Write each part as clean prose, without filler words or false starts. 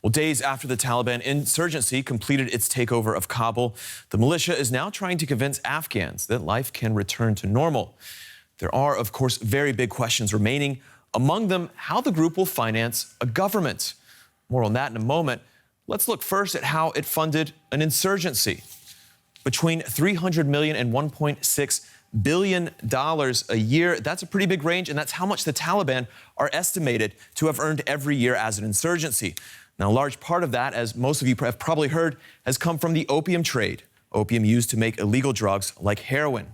Well, days after the Taliban insurgency completed its takeover of Kabul, the militia is now trying to convince Afghans that life can return to normal. There are, of course, very big questions remaining. Among them, how the group will finance a government. More on that in a moment. Let's look first at how it funded an insurgency. Between $300 million and $1.6 billion a year. That's a pretty big range, and that's how much the Taliban are estimated to have earned every year as an insurgency. Now, a large part of that, as most of you have probably heard, has come from the opium trade, opium used to make illegal drugs like heroin.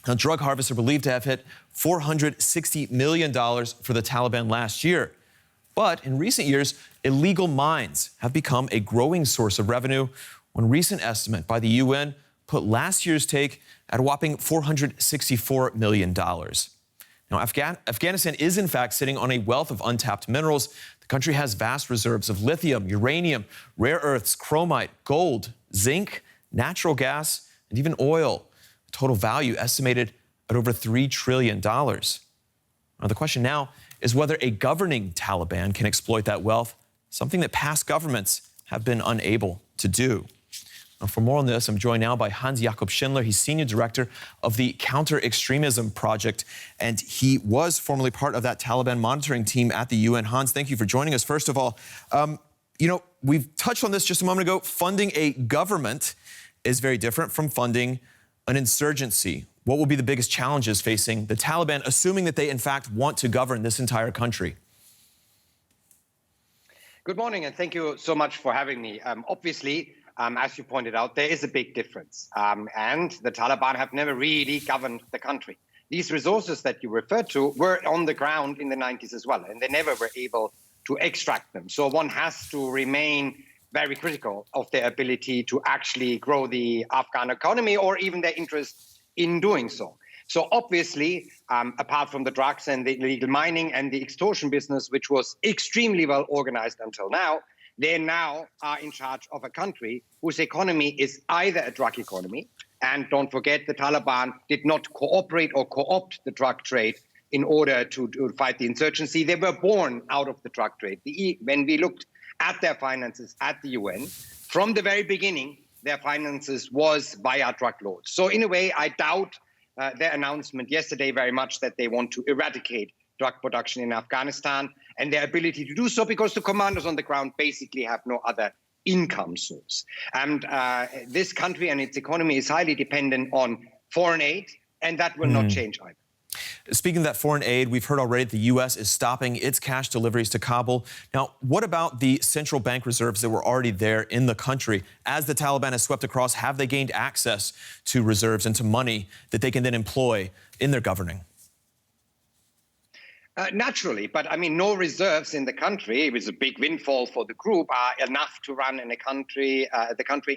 Now, drug harvests are believed to have hit $460 million for the Taliban last year. But in recent years, illegal mines have become a growing source of revenue. One recent estimate by the UN put last year's take at a whopping $464 million. Now, Afghanistan is, in fact, sitting on a wealth of untapped minerals. The country has vast reserves of lithium, uranium, rare earths, chromite, gold, zinc, natural gas, and even oil. Total value estimated at over $3 trillion. Now, the question now is whether a governing Taliban can exploit that wealth, something that past governments have been unable to do. Now, for more on this, I'm joined now by Hans-Jakob Schindler. He's Senior Director of the Counter-Extremism Project, and he was formerly part of that Taliban monitoring team at the UN. Hans, thank you for joining us. First of all, we've touched on this just a moment ago. Funding a government is very different from funding an insurgency. What will be the biggest challenges facing the Taliban, assuming that they, in fact, want to govern this entire country? Good morning, and thank you so much for having me. Obviously, as you pointed out, there is a big difference. And the Taliban have never really governed the country. These resources that you referred to were on the ground in the 90s as well, and they never were able to extract them. So one has to remain very critical of their ability to actually grow the Afghan economy or even their interest in doing so. So obviously, apart from the drugs and the illegal mining and the extortion business, which was extremely well organized until now, they now are in charge of a country whose economy is either a drug economy, and don't forget the Taliban did not cooperate or co-opt the drug trade in order to fight the insurgency. They were born out of the drug trade. When we looked at their finances at the UN, from the very beginning, their finances was via drug lords. So in a way, I doubt their announcement yesterday very much that they want to eradicate drug production in Afghanistan and their ability to do so because the commanders on the ground basically have no other income source. And this country and its economy is highly dependent on foreign aid, and that will not change either. Speaking of that foreign aid, we've heard already that the U.S. is stopping its cash deliveries to Kabul. Now, what about the central bank reserves that were already there in the country? As the Taliban has swept across, have they gained access to reserves and to money that they can then employ in their governing? Naturally, but I mean, no reserves in the country, it was a big windfall for the group, are enough to run in the country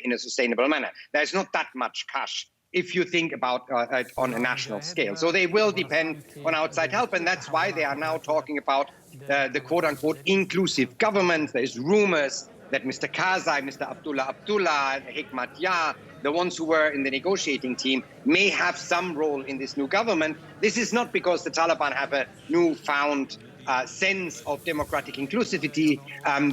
in a sustainable manner. There's not that much cash if you think about it on a national scale. So they will depend on outside help, and that's why they are now talking about the quote-unquote inclusive government. There's rumors that Mr. Karzai, Mr. Abdullah, Hikmat Yar, the ones who were in the negotiating team, may have some role in this new government. This is not because the Taliban have a newfound sense of democratic inclusivity.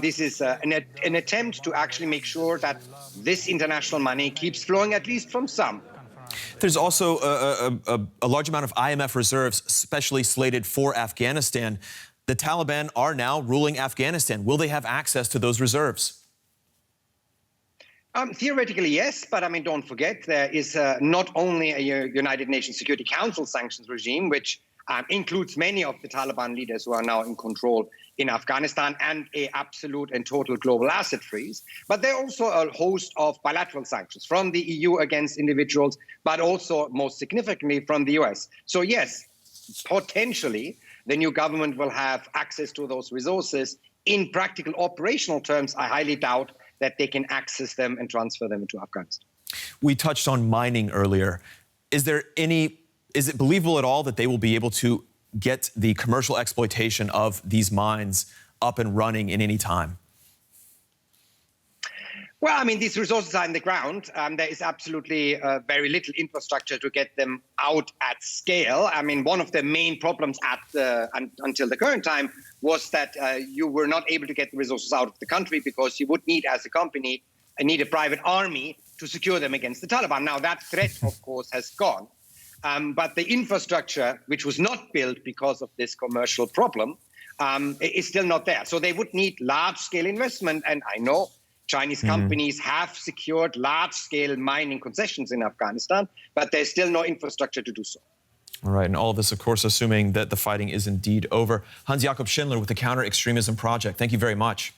This is an attempt to actually make sure that this international money keeps flowing, at least from some. There's also a large amount of IMF reserves, specially slated for Afghanistan. The Taliban are now ruling Afghanistan. Will they have access to those reserves? Theoretically, yes, but I mean, don't forget, there is not only a United Nations Security Council sanctions regime, which includes many of the Taliban leaders who are now in control in Afghanistan, and an absolute and total global asset freeze. But there are also a host of bilateral sanctions from the EU against individuals, but also most significantly from the US. So yes, potentially the new government will have access to those resources. In practical operational terms, I highly doubt that they can access them and transfer them into Afghanistan. We touched on mining earlier. Is it believable at all that they will be able to get the commercial exploitation of these mines up and running in any time? Well, I mean, these resources are in the ground. There is absolutely very little infrastructure to get them out at scale. I mean, one of the main problems until the current time was that you were not able to get the resources out of the country because you would need, as a company, a private army to secure them against the Taliban. Now, that threat, of course, has gone. But the infrastructure, which was not built because of this commercial problem, is still not there. So they would need large-scale investment. And I know Chinese companies have secured large-scale mining concessions in Afghanistan, but there's still no infrastructure to do so. All right, and all of this, of course, assuming that the fighting is indeed over. Hans-Jakob Schindler with the Counter-Extremism Project, thank you very much.